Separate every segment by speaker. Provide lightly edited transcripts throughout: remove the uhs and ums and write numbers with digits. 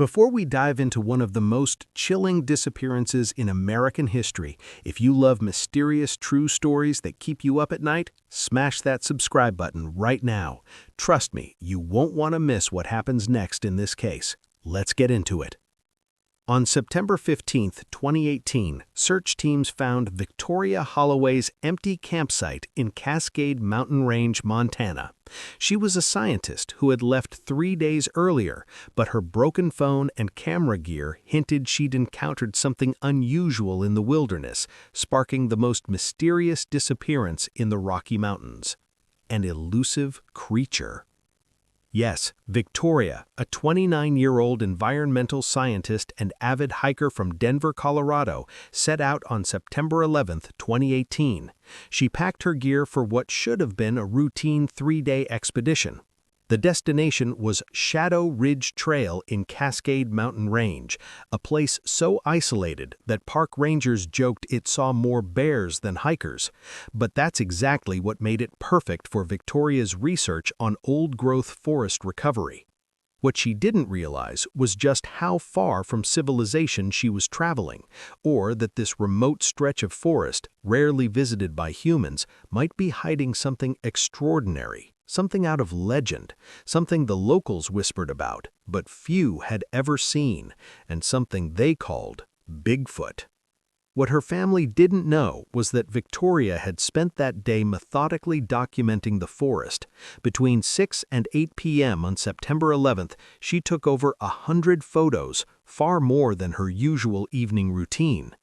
Speaker 1: Before we dive into one of the most chilling disappearances in American history, if you love mysterious true stories that keep you up at night, smash that subscribe button right now. Trust me, you won't want to miss what happens next in this case. Let's get into it. On September 15, 2018, search teams found Victoria Holloway's empty campsite in Cascade Mountain Range, Montana. She was a scientist who had left 3 days earlier, but her broken phone and camera gear hinted she'd encountered something unusual in the wilderness, sparking the most mysterious disappearance in the Rocky Mountains. An elusive creature. Yes, Victoria, a 29-year-old environmental scientist and avid hiker from Denver, Colorado, set out on September 11, 2018. She packed her gear for what should have been a routine 3-day expedition. The destination was Shadow Ridge Trail in Cascade Mountain Range, a place so isolated that park rangers joked it saw more bears than hikers. But that's exactly what made it perfect for Victoria's research on old-growth forest recovery. What she didn't realize was just how far from civilization she was traveling, or that this remote stretch of forest, rarely visited by humans, might be hiding something extraordinary. Something out of legend, something the locals whispered about, but few had ever seen, and something they called Bigfoot. What her family didn't know was that Victoria had spent that day methodically documenting the forest. Between 6 and 8 p.m. on September 11th, she took over 100 photos, far more than her usual evening routine.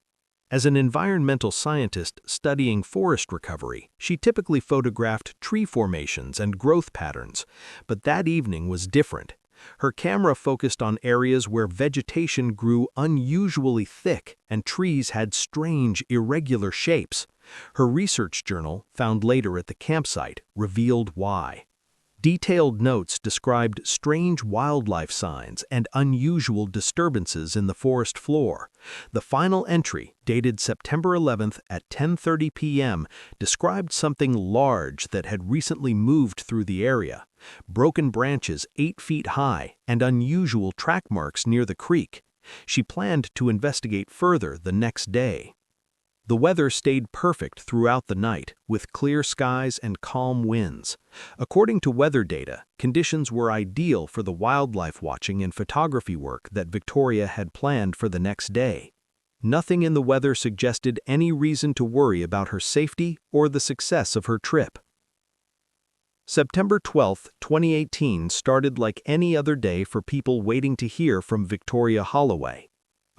Speaker 1: As an environmental scientist studying forest recovery, she typically photographed tree formations and growth patterns, but that evening was different. Her camera focused on areas where vegetation grew unusually thick and trees had strange, irregular shapes. Her research journal, found later at the campsite, revealed why. Detailed notes described strange wildlife signs and unusual disturbances in the forest floor. The final entry, dated September 11th at 10:30 p.m., described something large that had recently moved through the area. Broken branches 8 feet high and unusual track marks near the creek. She planned to investigate further the next day. The weather stayed perfect throughout the night, with clear skies and calm winds. According to weather data, conditions were ideal for the wildlife watching and photography work that Victoria had planned for the next day. Nothing in the weather suggested any reason to worry about her safety or the success of her trip. September 12, 2018 started like any other day for people waiting to hear from Victoria Holloway.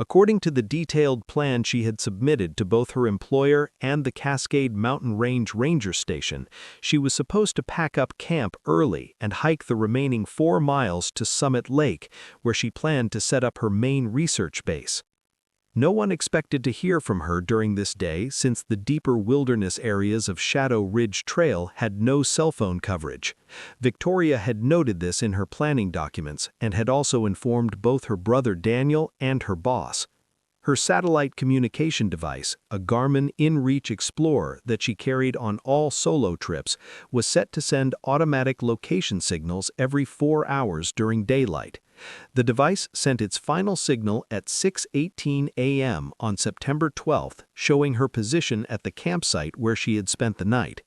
Speaker 1: According to the detailed plan she had submitted to both her employer and the Cascade Mountain Range Ranger Station, she was supposed to pack up camp early and hike the remaining 4 miles to Summit Lake, where she planned to set up her main research base. No one expected to hear from her during this day since the deeper wilderness areas of Shadow Ridge Trail had no cell phone coverage. Victoria had noted this in her planning documents and had also informed both her brother Daniel and her boss. Her satellite communication device, a Garmin InReach Explorer that she carried on all solo trips, was set to send automatic location signals every 4 hours during daylight. The device sent its final signal at 6:18 a.m. on September 12th, showing her position at the campsite where she had spent the night.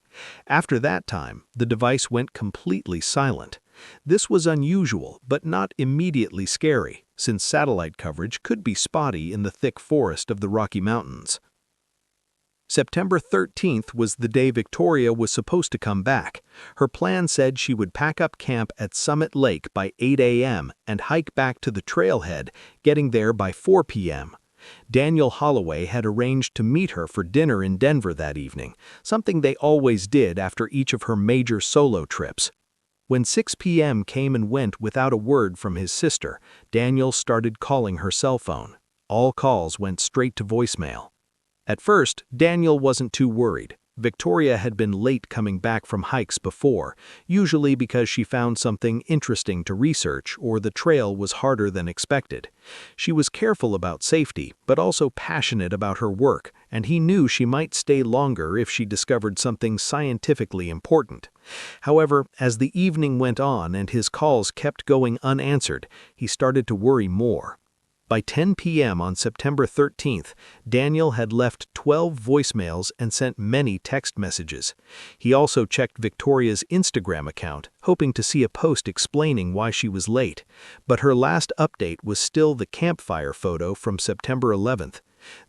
Speaker 1: After that time, the device went completely silent. This was unusual, but not immediately scary, since satellite coverage could be spotty in the thick forest of the Rocky Mountains. September 13th was the day Victoria was supposed to come back. Her plan said she would pack up camp at Summit Lake by 8 a.m. and hike back to the trailhead, getting there by 4 p.m. Daniel Holloway had arranged to meet her for dinner in Denver that evening, something they always did after each of her major solo trips. When 6 p.m. came and went without a word from his sister, Daniel started calling her cell phone. All calls went straight to voicemail. At first, Daniel wasn't too worried. Victoria had been late coming back from hikes before, usually because she found something interesting to research or the trail was harder than expected. She was careful about safety, but also passionate about her work, and he knew she might stay longer if she discovered something scientifically important. However, as the evening went on and his calls kept going unanswered, he started to worry more. By 10 p.m. on September 13th, Daniel had left 12 voicemails and sent many text messages. He also checked Victoria's Instagram account, hoping to see a post explaining why she was late, but her last update was still the campfire photo from September 11th.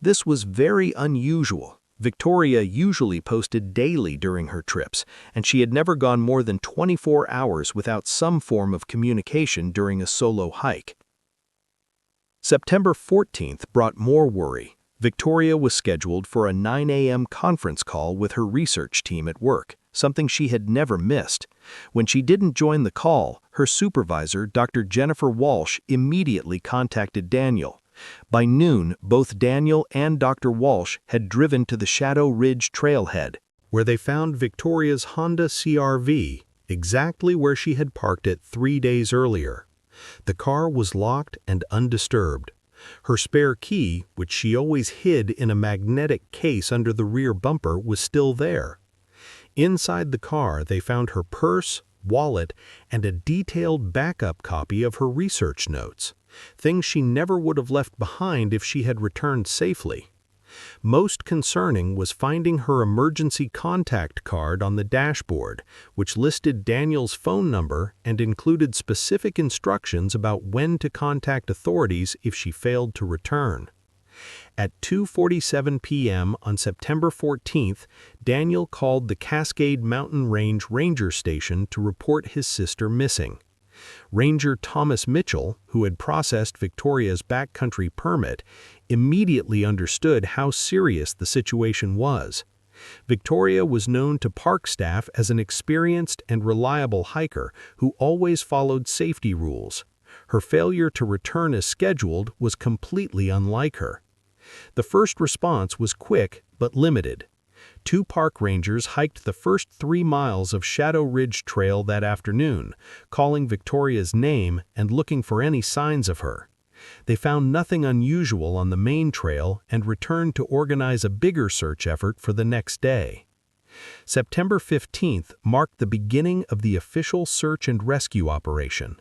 Speaker 1: This was very unusual. Victoria usually posted daily during her trips, and she had never gone more than 24 hours without some form of communication during a solo hike. September 14th brought more worry. Victoria was scheduled for a 9 a.m. conference call with her research team at work, something she had never missed. When she didn't join the call, her supervisor, Dr. Jennifer Walsh, immediately contacted Daniel. By noon, both Daniel and Dr. Walsh had driven to the Shadow Ridge trailhead, where they found Victoria's Honda CR-V, exactly where she had parked it 3 days earlier. The car was locked and undisturbed. Her spare key, which she always hid in a magnetic case under the rear bumper, was still there. Inside the car, they found her purse, wallet, and a detailed backup copy of her research notes, things she never would have left behind if she had returned safely. Most concerning was finding her emergency contact card on the dashboard, which listed Daniel's phone number and included specific instructions about when to contact authorities if she failed to return. At 2:47 p.m. on September 14th, Daniel called the Cascade Mountain Range Ranger Station to report his sister missing. Ranger Thomas Mitchell, who had processed Victoria's backcountry permit, immediately understood how serious the situation was. Victoria was known to park staff as an experienced and reliable hiker who always followed safety rules. Her failure to return as scheduled was completely unlike her. The first response was quick but limited. 2 park rangers hiked the first 3 miles of Shadow Ridge Trail that afternoon, calling Victoria's name and looking for any signs of her. They found nothing unusual on the main trail and returned to organize a bigger search effort for the next day. September 15th marked the beginning of the official search and rescue operation.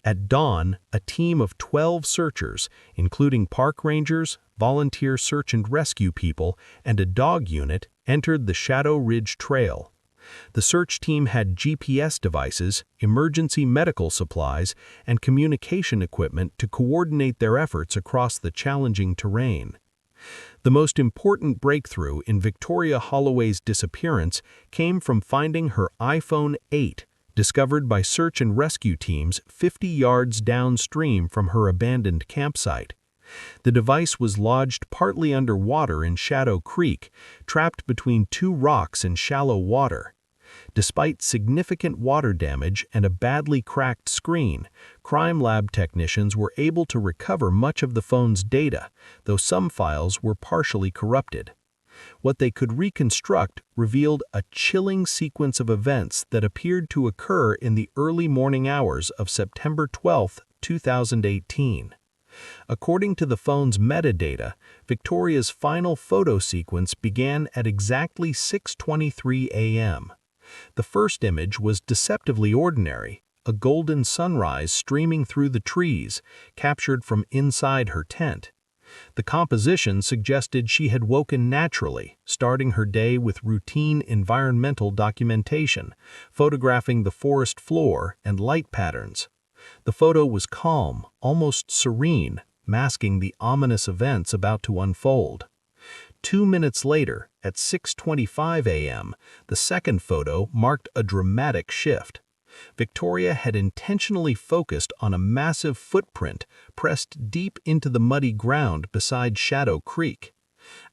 Speaker 1: At dawn, a team of 12 searchers, including park rangers, volunteer search and rescue people, and a dog unit, entered the Shadow Ridge Trail. The search team had GPS devices, emergency medical supplies, and communication equipment to coordinate their efforts across the challenging terrain. The most important breakthrough in Victoria Holloway's disappearance came from finding her iPhone 8, discovered by search and rescue teams 50 yards downstream from her abandoned campsite. The device was lodged partly underwater in Shadow Creek, trapped between 2 rocks in shallow water. Despite significant water damage and a badly cracked screen, crime lab technicians were able to recover much of the phone's data, though some files were partially corrupted. What they could reconstruct revealed a chilling sequence of events that appeared to occur in the early morning hours of September 12, 2018. According to the phone's metadata, Victoria's final photo sequence began at exactly 6:23 a.m. The first image was deceptively ordinary, a golden sunrise streaming through the trees, captured from inside her tent. The composition suggested she had woken naturally, starting her day with routine environmental documentation, photographing the forest floor and light patterns. The photo was calm, almost serene, masking the ominous events about to unfold. 2 minutes later, at 6:25 a.m., the second photo marked a dramatic shift. Victoria had intentionally focused on a massive footprint pressed deep into the muddy ground beside Shadow Creek.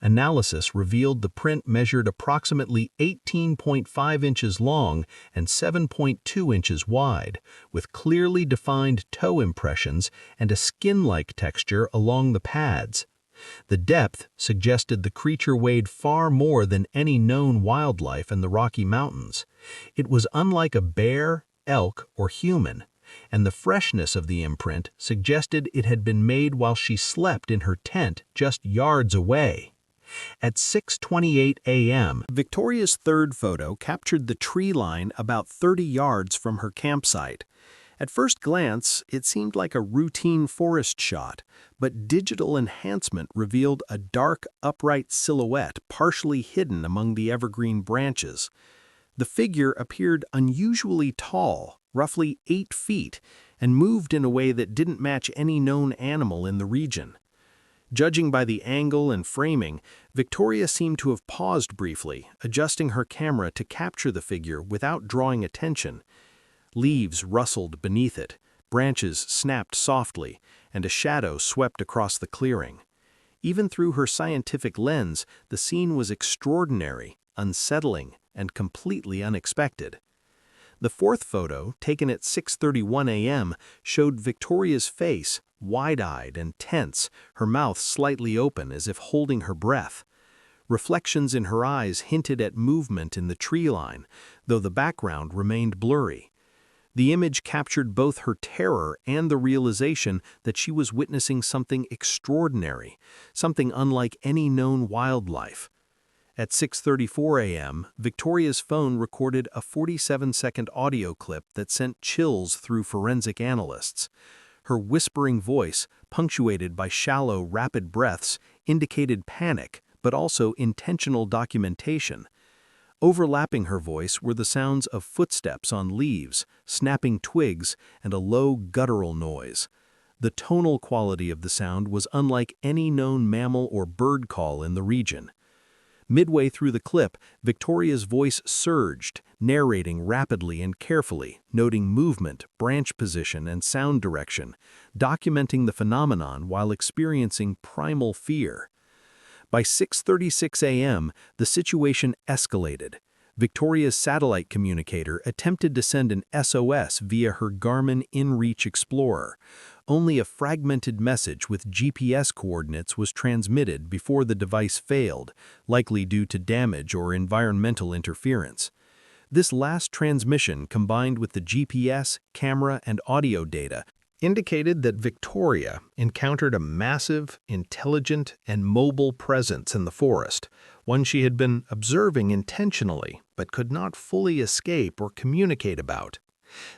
Speaker 1: Analysis revealed the print measured approximately 18.5 inches long and 7.2 inches wide, with clearly defined toe impressions and a skin-like texture along the pads. The depth suggested the creature weighed far more than any known wildlife in the Rocky Mountains. It was unlike a bear, elk, or human, and the freshness of the imprint suggested it had been made while she slept in her tent just yards away. At 6:28 a.m., Victoria's third photo captured the tree line about 30 yards from her campsite. At first glance, it seemed like a routine forest shot, but digital enhancement revealed a dark, upright silhouette partially hidden among the evergreen branches. The figure appeared unusually tall, roughly 8 feet, and moved in a way that didn't match any known animal in the region. Judging by the angle and framing, Victoria seemed to have paused briefly, adjusting her camera to capture the figure without drawing attention. Leaves rustled beneath it, branches snapped softly, and a shadow swept across the clearing. Even through her scientific lens, the scene was extraordinary, unsettling, and completely unexpected. The fourth photo, taken at 6:31 a.m., showed Victoria's face, wide-eyed and tense, her mouth slightly open as if holding her breath. Reflections in her eyes hinted at movement in the tree line, though the background remained blurry. The image captured both her terror and the realization that she was witnessing something extraordinary, something unlike any known wildlife. At 6:34 a.m., Victoria's phone recorded a 47-second audio clip that sent chills through forensic analysts. Her whispering voice, punctuated by shallow, rapid breaths, indicated panic, but also intentional documentation. Overlapping her voice were the sounds of footsteps on leaves, snapping twigs, and a low guttural noise. The tonal quality of the sound was unlike any known mammal or bird call in the region. Midway through the clip, Victoria's voice surged, narrating rapidly and carefully, noting movement, branch position, and sound direction, documenting the phenomenon while experiencing primal fear. By 6:36 a.m., the situation escalated. Victoria's satellite communicator attempted to send an SOS via her Garmin InReach Explorer. Only a fragmented message with GPS coordinates was transmitted before the device failed, likely due to damage or environmental interference. This last transmission, combined with the GPS, camera, and audio data, indicated that Victoria encountered a massive, intelligent, and mobile presence in the forest, one she had been observing intentionally but could not fully escape or communicate about.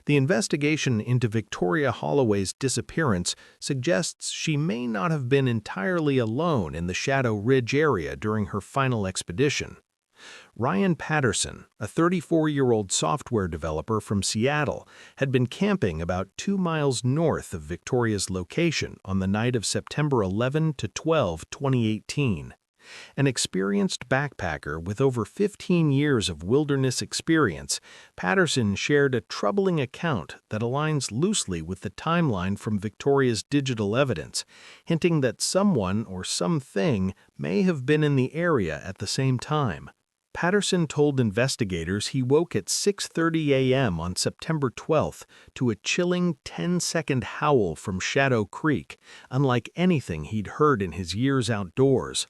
Speaker 1: The investigation into Victoria Holloway's disappearance suggests she may not have been entirely alone in the Shadow Ridge area during her final expedition. Ryan Patterson, a 34-year-old software developer from Seattle, had been camping about 2 miles north of Victoria's location on the night of September 11 to 12, 2018. An experienced backpacker with over 15 years of wilderness experience, Patterson shared a troubling account that aligns loosely with the timeline from Victoria's digital evidence, hinting that someone or something may have been in the area at the same time. Patterson told investigators he woke at 6:30 a.m. on September 12th to a chilling 10-second howl from Shadow Creek, unlike anything he'd heard in his years outdoors.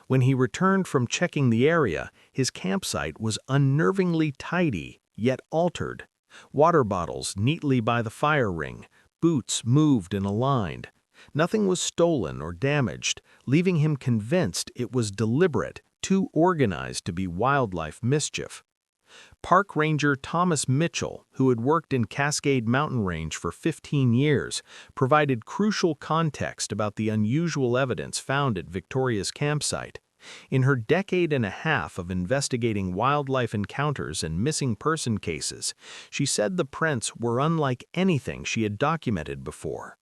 Speaker 1: When he returned from checking the area, his campsite was unnervingly tidy, yet altered. Water bottles neatly by the fire ring, boots moved and aligned. Nothing was stolen or damaged, leaving him convinced it was deliberate, too organized to be wildlife mischief. Park Ranger Thomas Mitchell, who had worked in Cascade Mountain Range for 15 years, provided crucial context about the unusual evidence found at Victoria's campsite. In her decade and a half of investigating wildlife encounters and missing person cases, she said the prints were unlike anything she had documented before.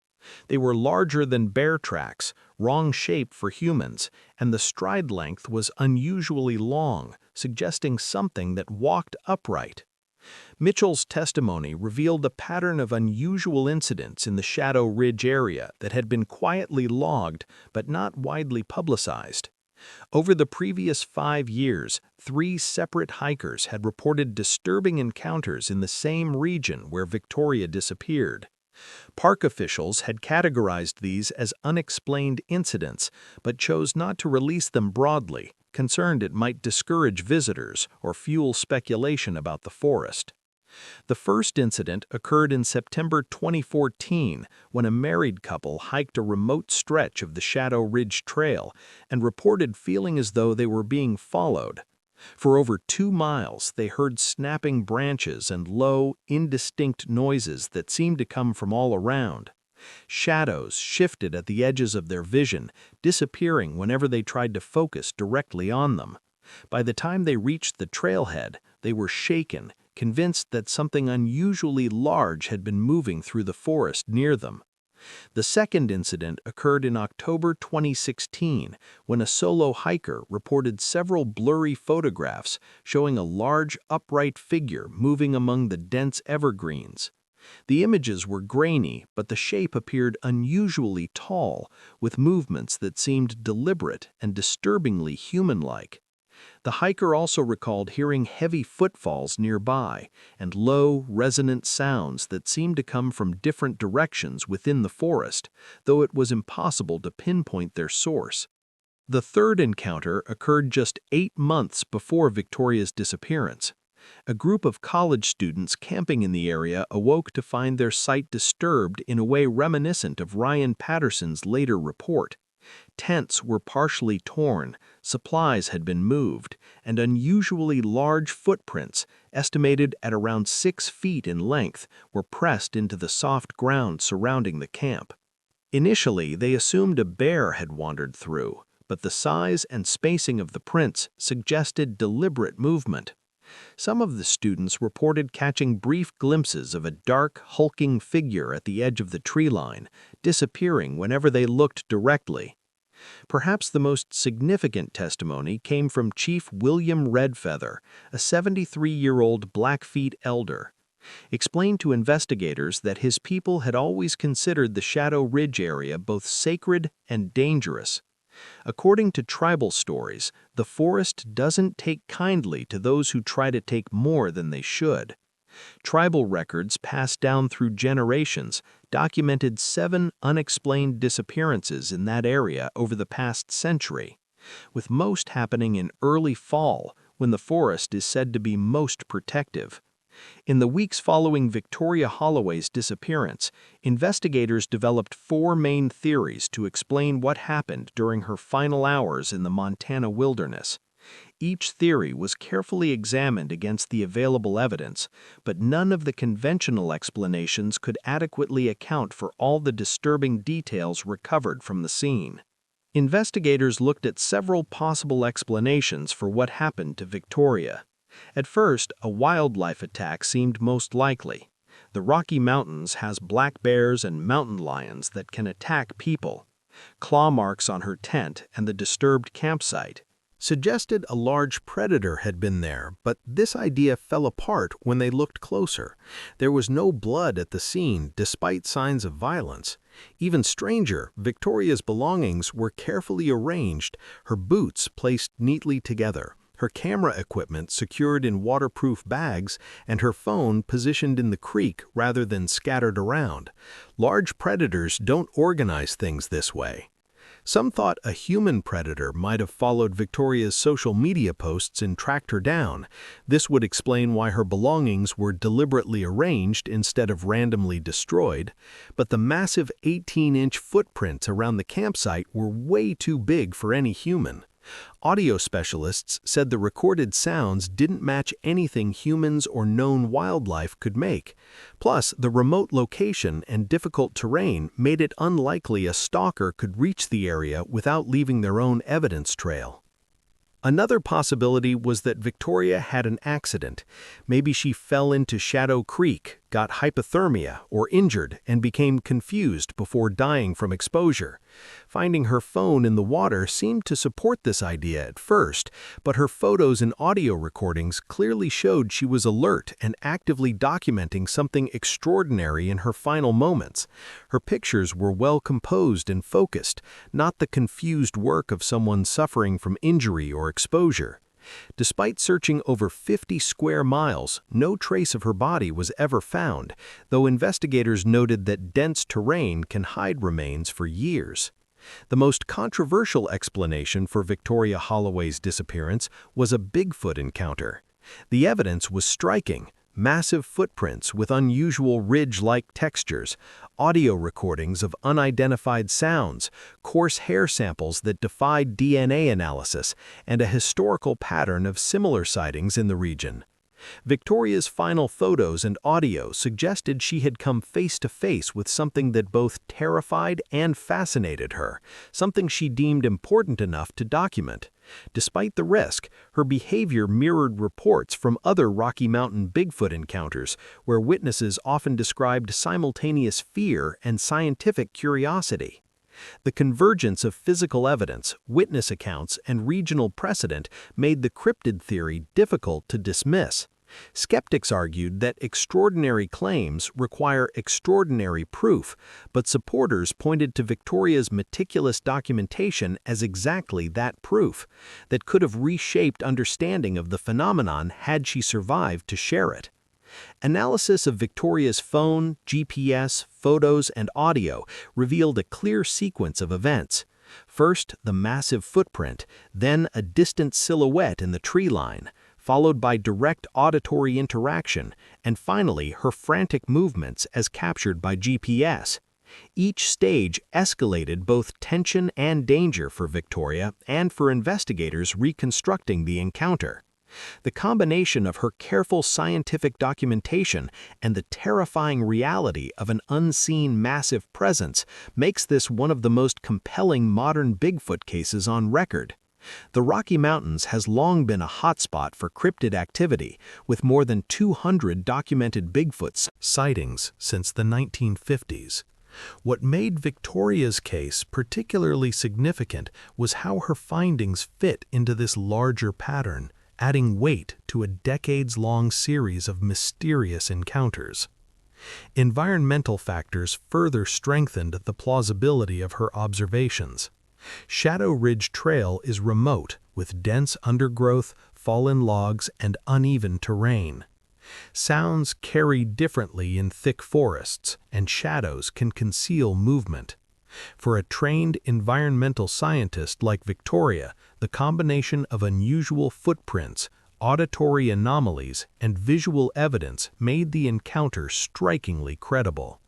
Speaker 1: They were larger than bear tracks, wrong shape for humans, and the stride length was unusually long, suggesting something that walked upright. Mitchell's testimony revealed a pattern of unusual incidents in the Shadow Ridge area that had been quietly logged but not widely publicized. Over the previous 5 years, 3 separate hikers had reported disturbing encounters in the same region where Victoria disappeared. Park officials had categorized these as unexplained incidents, but chose not to release them broadly, concerned it might discourage visitors or fuel speculation about the forest. The first incident occurred in September 2014 when a married couple hiked a remote stretch of the Shadow Ridge Trail and reported feeling as though they were being followed. For over 2 miles, they heard snapping branches and low, indistinct noises that seemed to come from all around. Shadows shifted at the edges of their vision, disappearing whenever they tried to focus directly on them. By the time they reached the trailhead, they were shaken, convinced that something unusually large had been moving through the forest near them. The second incident occurred in October 2016 when a solo hiker reported several blurry photographs showing a large upright figure moving among the dense evergreens. The images were grainy, but the shape appeared unusually tall, with movements that seemed deliberate and disturbingly human-like. The hiker also recalled hearing heavy footfalls nearby and low, resonant sounds that seemed to come from different directions within the forest, though it was impossible to pinpoint their source. The third encounter occurred just 8 months before Victoria's disappearance. A group of college students camping in the area awoke to find their sight disturbed in a way reminiscent of Ryan Patterson's later report. Tents were partially torn, supplies had been moved, and unusually large footprints, estimated at around 6 feet in length, were pressed into the soft ground surrounding the camp. Initially, they assumed a bear had wandered through, but the size and spacing of the prints suggested deliberate movement. Some of the students reported catching brief glimpses of a dark, hulking figure at the edge of the tree line, disappearing whenever they looked directly. Perhaps the most significant testimony came from Chief William Redfeather, a 73-year-old Blackfeet elder. Explained to investigators that his people had always considered the Shadow Ridge area both sacred and dangerous. According to tribal stories, the forest doesn't take kindly to those who try to take more than they should. Tribal records passed down through generations documented 7 unexplained disappearances in that area over the past century, with most happening in early fall when the forest is said to be most protective. In the weeks following Victoria Holloway's disappearance, investigators developed 4 main theories to explain what happened during her final hours in the Montana wilderness. Each theory was carefully examined against the available evidence, but none of the conventional explanations could adequately account for all the disturbing details recovered from the scene. Investigators looked at several possible explanations for what happened to Victoria. At first, a wildlife attack seemed most likely. The Rocky Mountains has black bears and mountain lions that can attack people. Claw marks on her tent and the disturbed campsite suggested a large predator had been there, but this idea fell apart when they looked closer. There was no blood at the scene, despite signs of violence. Even stranger, Victoria's belongings were carefully arranged, her boots placed neatly together, her camera equipment secured in waterproof bags, and her phone positioned in the creek rather than scattered around. Large predators don't organize things this way. Some thought a human predator might have followed Victoria's social media posts and tracked her down. This would explain why her belongings were deliberately arranged instead of randomly destroyed. But the massive 18-inch footprints around the campsite were way too big for any human. Audio specialists said the recorded sounds didn't match anything humans or known wildlife could make. Plus, the remote location and difficult terrain made it unlikely a stalker could reach the area without leaving their own evidence trail. Another possibility was that Victoria had an accident. Maybe she fell into Shadow Creek, got hypothermia or injured, and became confused before dying from exposure. Finding her phone in the water seemed to support this idea at first, but her photos and audio recordings clearly showed she was alert and actively documenting something extraordinary in her final moments. Her pictures were well composed and focused, not the confused work of someone suffering from injury or exposure. Despite searching over 50 square miles, no trace of her body was ever found, though investigators noted that dense terrain can hide remains for years. The most controversial explanation for Victoria Holloway's disappearance was a Bigfoot encounter. The evidence was striking: massive footprints with unusual ridge-like textures, audio recordings of unidentified sounds, coarse hair samples that defied DNA analysis, and a historical pattern of similar sightings in the region. Victoria's final photos and audio suggested she had come face to face with something that both terrified and fascinated her, something she deemed important enough to document. Despite the risk, her behavior mirrored reports from other Rocky Mountain Bigfoot encounters, where witnesses often described simultaneous fear and scientific curiosity. The convergence of physical evidence, witness accounts, and regional precedent made the cryptid theory difficult to dismiss. Skeptics argued that extraordinary claims require extraordinary proof, but supporters pointed to Victoria's meticulous documentation as exactly that proof, that could have reshaped understanding of the phenomenon had she survived to share it. Analysis of Victoria's phone, GPS, photos, and audio revealed a clear sequence of events. First, the massive footprint, then a distant silhouette in the tree line, followed by direct auditory interaction, and finally her frantic movements as captured by GPS. Each stage escalated both tension and danger for Victoria and for investigators reconstructing the encounter. The combination of her careful scientific documentation and the terrifying reality of an unseen massive presence makes this one of the most compelling modern Bigfoot cases on record. The Rocky Mountains has long been a hotspot for cryptid activity, with more than 200 documented Bigfoot sightings since the 1950s. What made Victoria's case particularly significant was how her findings fit into this larger pattern, adding weight to a decades-long series of mysterious encounters. Environmental factors further strengthened the plausibility of her observations. Shadow Ridge Trail is remote, with dense undergrowth, fallen logs, and uneven terrain. Sounds carry differently in thick forests, and shadows can conceal movement. For a trained environmental scientist like Victoria, the combination of unusual footprints, auditory anomalies, and visual evidence made the encounter strikingly credible.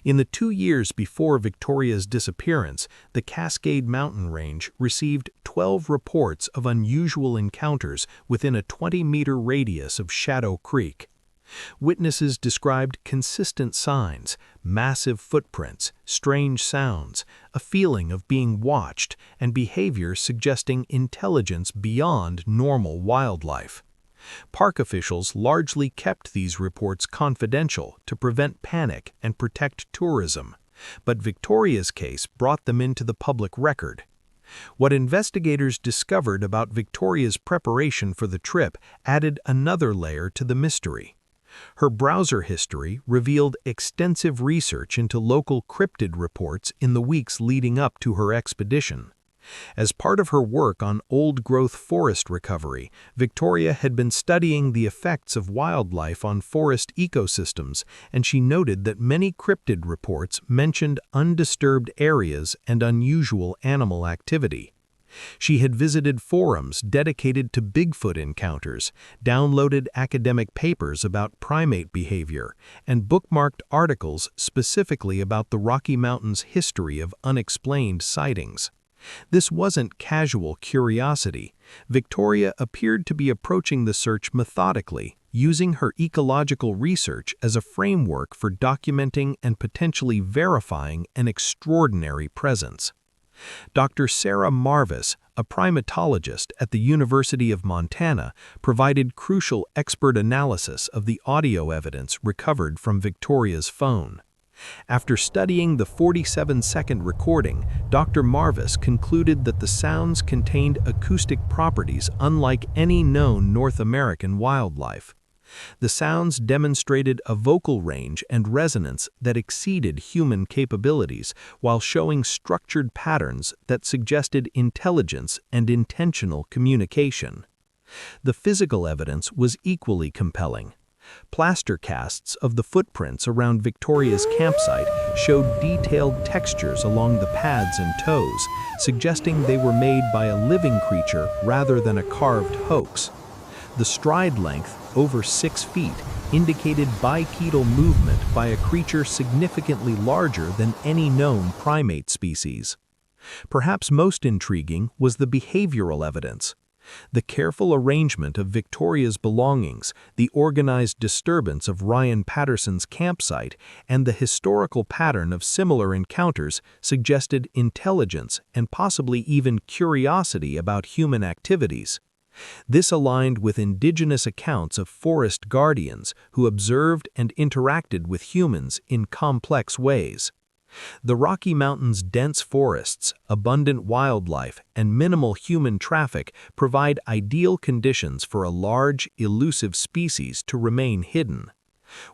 Speaker 1: In the 2 years before Victoria's disappearance, the Cascade Mountain Range received 12 reports of unusual encounters within a 20-meter radius of Shadow Creek. Witnesses described consistent signs, massive footprints, strange sounds, a feeling of being watched, and behavior suggesting intelligence beyond normal wildlife. Park officials largely kept these reports confidential to prevent panic and protect tourism, but Victoria's case brought them into the public record. What investigators discovered about Victoria's preparation for the trip added another layer to the mystery. Her browser history revealed extensive research into local cryptid reports in the weeks leading up to her expedition. As part of her work on old-growth forest recovery, Victoria had been studying the effects of wildlife on forest ecosystems, and she noted that many cryptid reports mentioned undisturbed areas and unusual animal activity. She had visited forums dedicated to Bigfoot encounters, downloaded academic papers about primate behavior, and bookmarked articles specifically about the Rocky Mountains' history of unexplained sightings. This wasn't casual curiosity. Victoria appeared to be approaching the search methodically, using her ecological research as a framework for documenting and potentially verifying an extraordinary presence. Dr. Sarah Marvis, a primatologist at the University of Montana, provided crucial expert analysis of the audio evidence recovered from Victoria's phone. After studying the 47-second recording, Dr. Marvis concluded that the sounds contained acoustic properties unlike any known North American wildlife. The sounds demonstrated a vocal range and resonance that exceeded human capabilities, while showing structured patterns that suggested intelligence and intentional communication. The physical evidence was equally compelling. Plaster casts of the footprints around Victoria's campsite showed detailed textures along the pads and toes, suggesting they were made by a living creature rather than a carved hoax. The stride length, over 6 feet, indicated bipedal movement by a creature significantly larger than any known primate species. Perhaps most intriguing was the behavioral evidence. The careful arrangement of Victoria's belongings, the organized disturbance of Ryan Patterson's campsite, and the historical pattern of similar encounters suggested intelligence and possibly even curiosity about human activities. This aligned with indigenous accounts of forest guardians who observed and interacted with humans in complex ways. The Rocky Mountains' dense forests, abundant wildlife, and minimal human traffic provide ideal conditions for a large, elusive species to remain hidden.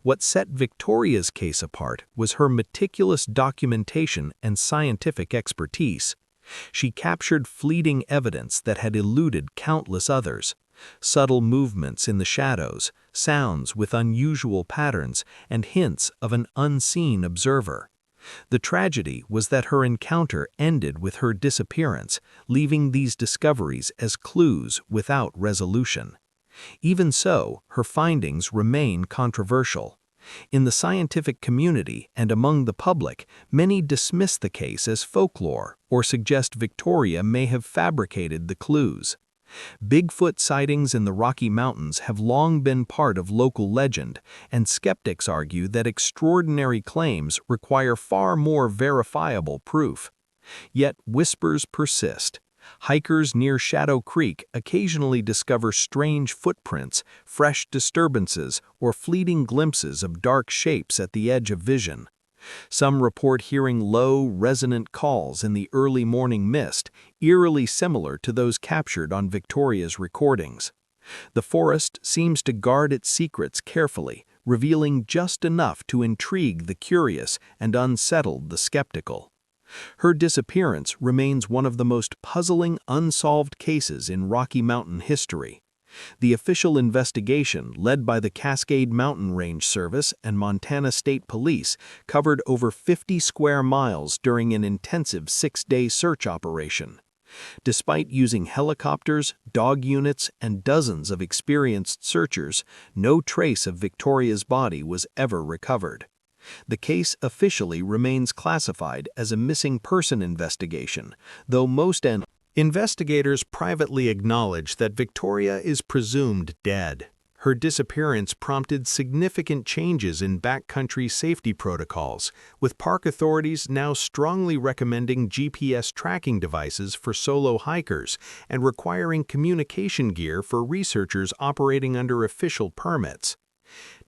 Speaker 1: What set Victoria's case apart was her meticulous documentation and scientific expertise. She captured fleeting evidence that had eluded countless others. Subtle movements in the shadows, sounds with unusual patterns, and hints of an unseen observer. The tragedy was that her encounter ended with her disappearance, leaving these discoveries as clues without resolution. Even so, her findings remain controversial. In the scientific community and among the public, many dismiss the case as folklore or suggest Victoria may have fabricated the clues. Bigfoot sightings in the Rocky Mountains have long been part of local legend, and skeptics argue that extraordinary claims require far more verifiable proof. Yet whispers persist. Hikers near Shadow Creek occasionally discover strange footprints, fresh disturbances, or fleeting glimpses of dark shapes at the edge of vision. Some report hearing low, resonant calls in the early morning mist, eerily similar to those captured on Victoria's recordings. The forest seems to guard its secrets carefully, revealing just enough to intrigue the curious and unsettle the skeptical. Her disappearance remains one of the most puzzling unsolved cases in Rocky Mountain history. The official investigation, led by the Cascade Mountain Range Service and Montana State Police, covered over 50 square miles during an intensive 6-day search operation. Despite using helicopters, dog units, and dozens of experienced searchers, no trace of Victoria's body was ever recovered. The case officially remains classified as a missing person investigation, though most investigators privately acknowledge that Victoria is presumed dead. Her disappearance prompted significant changes in backcountry safety protocols, with park authorities now strongly recommending GPS tracking devices for solo hikers and requiring communication gear for researchers operating under official permits.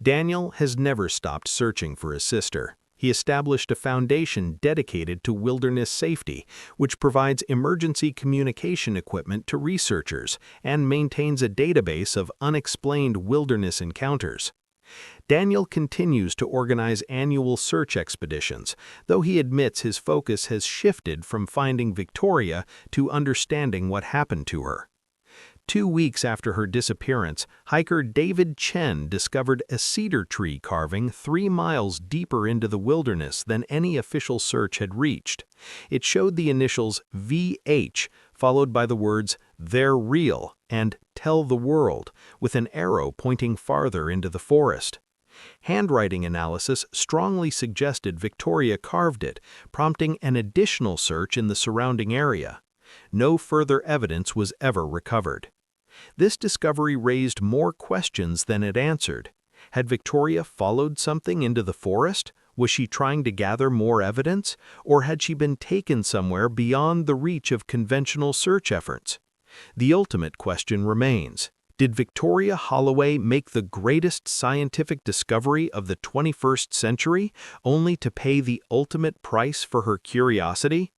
Speaker 1: Daniel has never stopped searching for his sister. He established a foundation dedicated to wilderness safety, which provides emergency communication equipment to researchers and maintains a database of unexplained wilderness encounters. Daniel continues to organize annual search expeditions, though he admits his focus has shifted from finding Victoria to understanding what happened to her. 2 weeks after her disappearance, hiker David Chen discovered a cedar tree carving 3 miles deeper into the wilderness than any official search had reached. It showed the initials VH, followed by the words, "They're real," and "Tell the world," with an arrow pointing farther into the forest. Handwriting analysis strongly suggested Victoria carved it, prompting an additional search in the surrounding area. No further evidence was ever recovered. This discovery raised more questions than it answered. Had Victoria followed something into the forest? Was she trying to gather more evidence? Or had she been taken somewhere beyond the reach of conventional search efforts? The ultimate question remains: did Victoria Holloway make the greatest scientific discovery of the 21st century, only to pay the ultimate price for her curiosity?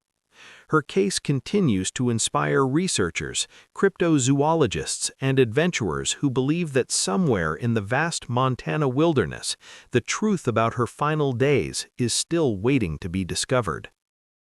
Speaker 1: Her case continues to inspire researchers, cryptozoologists, and adventurers who believe that somewhere in the vast Montana wilderness, the truth about her final days is still waiting to be discovered.